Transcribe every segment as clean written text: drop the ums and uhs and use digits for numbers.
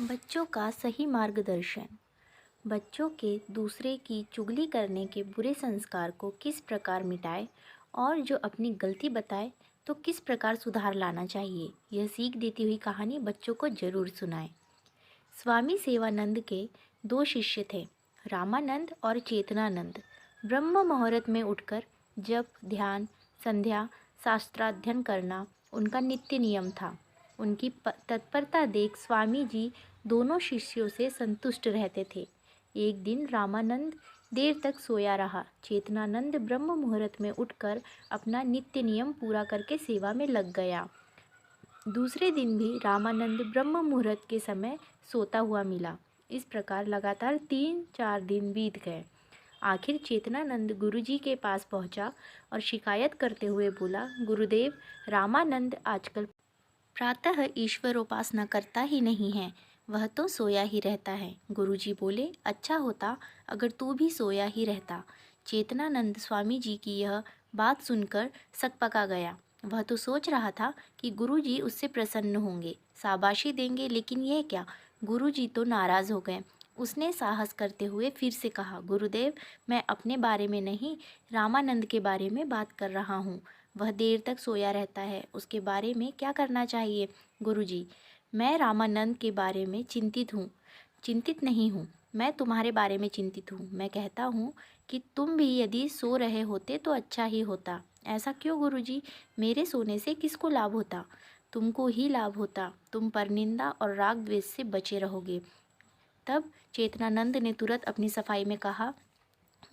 बच्चों का सही मार्गदर्शन। बच्चों के दूसरे की चुगली करने के बुरे संस्कार को किस प्रकार मिटाए और जो अपनी गलती बताए तो किस प्रकार सुधार लाना चाहिए, यह सीख देती हुई कहानी बच्चों को जरूर सुनाएं। स्वामी सेवानंद के दो शिष्य थे, रामानंद और चेतनानंद। ब्रह्म मुहूर्त में उठकर जप, ध्यान, संध्या, शास्त्राध्ययन करना उनका नित्य नियम था। उनकी तत्परता देख स्वामी जी दोनों शिष्यों से संतुष्ट रहते थे। एक दिन रामानंद देर तक सोया रहा। चेतनानंद ब्रह्म मुहूर्त में उठकर अपना नित्य नियम पूरा करके सेवा में लग गया। दूसरे दिन भी रामानंद ब्रह्म मुहूर्त के समय सोता हुआ मिला। इस प्रकार लगातार 3-4 दिन बीत गए। आखिर चेतनानंद गुरुजी के पास पहुंचा और शिकायत करते हुए बोला, गुरुदेव, रामानंद आजकल प्रातः ईश्वर उपासना करता ही नहीं है, वह तो सोया ही रहता है। गुरुजी बोले, अच्छा होता अगर तू भी सोया ही रहता। चेतनानंद स्वामी जी की यह बात सुनकर सकपका गया। वह तो सोच रहा था कि गुरुजी उससे प्रसन्न होंगे, शाबाशी देंगे, लेकिन यह क्या, गुरुजी तो नाराज़ हो गए। उसने साहस करते हुए फिर से कहा, गुरुदेव, मैं अपने बारे में नहीं, रामानंद के बारे में बात कर रहा हूँ। वह देर तक सोया रहता है, उसके बारे में क्या करना चाहिए? गुरुजी, मैं रामानंद के बारे में चिंतित नहीं हूँ, मैं तुम्हारे बारे में चिंतित हूँ। मैं कहता हूँ कि तुम भी यदि सो रहे होते तो अच्छा ही होता। ऐसा क्यों गुरुजी? मेरे सोने से किसको लाभ होता? तुमको ही लाभ होता। तुम परनिंदा और राग द्वेष से बचे रहोगे। तब चेतनानंद ने तुरंत अपनी सफाई में कहा,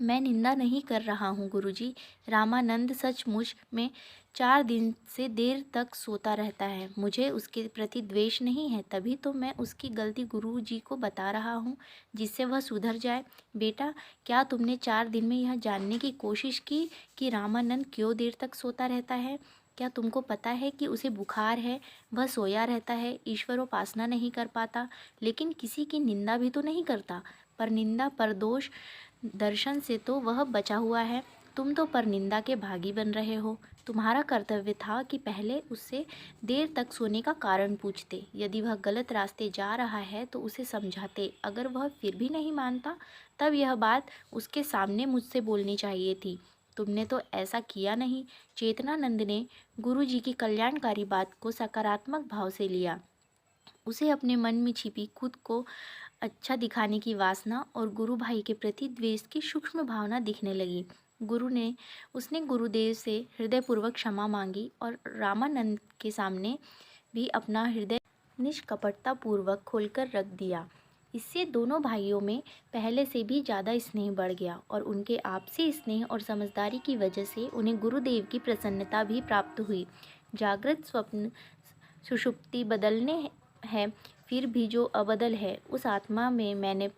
मैं निंदा नहीं कर रहा हूँ गुरुजी, रामानंद सचमुच में 4 दिन से देर तक सोता रहता है। मुझे उसके प्रति द्वेष नहीं है, तभी तो मैं उसकी गलती गुरुजी को बता रहा हूँ जिससे वह सुधर जाए। बेटा, क्या तुमने 4 दिन में यह जानने की कोशिश की कि रामानंद क्यों देर तक सोता रहता है? क्या तुमको पता है कि उसे बुखार है, वह सोया रहता है, ईश्वर उपासना नहीं कर पाता, लेकिन किसी की निंदा भी तो नहीं करता। पर निंदा, पर दोष, दर्शन से तो वह बचा हुआ है। तुम तो परनिंदा के भागी बन रहे हो। तुम्हारा कर्तव्य था कि पहले उससे देर तक सोने का कारण पूछते। यदि वह गलत रास्ते जा रहा है तो उसे समझाते। अगर वह फिर भी नहीं मानता, तब यह बात उसके सामने मुझसे बोलनी चाहिए थी। तुमने तो ऐसा किया नहीं। चेतनानंद ने गुरुजी की कल्याणकारी बात को सकारात्मक भाव से लिया। उसे अपने मन में छिपी खुद को अच्छा दिखाने की वासना और गुरु भाई के प्रति द्वेष की सूक्ष्म भावना दिखने लगी। उसने गुरुदेव से हृदयपूर्वक क्षमा मांगी और रामानंद के सामने भी अपना हृदय निष्कपटता पूर्वक खोलकर रख दिया। इससे दोनों भाइयों में पहले से भी ज़्यादा स्नेह बढ़ गया और उनके आपसी स्नेह और समझदारी की वजह से उन्हें गुरुदेव की प्रसन्नता भी प्राप्त हुई। जागृत स्वप्न सुषुप्ति बदलने हैं, फिर भी जो अबदल है, उस आत्मा में मैं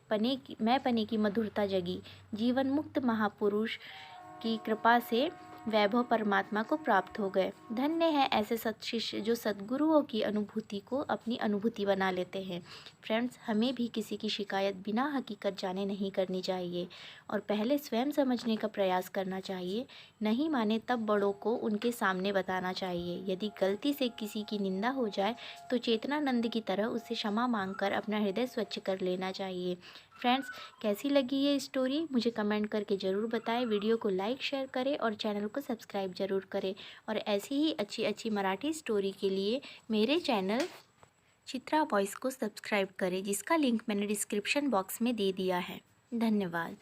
पने की मधुरता जगी। जीवन मुक्त महापुरुष की कृपा से वैभव परमात्मा को प्राप्त हो गए। धन्य है ऐसे सत्शिष्य जो सद्गुरुओं की अनुभूति को अपनी अनुभूति बना लेते हैं। फ्रेंड्स, हमें भी किसी की शिकायत बिना हकीकत जाने नहीं करनी चाहिए और पहले स्वयं समझने का प्रयास करना चाहिए। नहीं माने तब बड़ों को उनके सामने बताना चाहिए। यदि गलती से किसी की निंदा हो जाए तो चेतनानंद की तरह उससे क्षमा मांगकर अपना हृदय स्वच्छ कर लेना चाहिए। फ्रेंड्स, कैसी लगी ये स्टोरी मुझे कमेंट करके ज़रूर बताएं। वीडियो को लाइक शेयर करें और चैनल को सब्सक्राइब ज़रूर करें और ऐसी ही अच्छी अच्छी मराठी स्टोरी के लिए मेरे चैनल चित्रा वॉइस को सब्सक्राइब करें, जिसका लिंक मैंने डिस्क्रिप्शन बॉक्स में दे दिया है। धन्यवाद।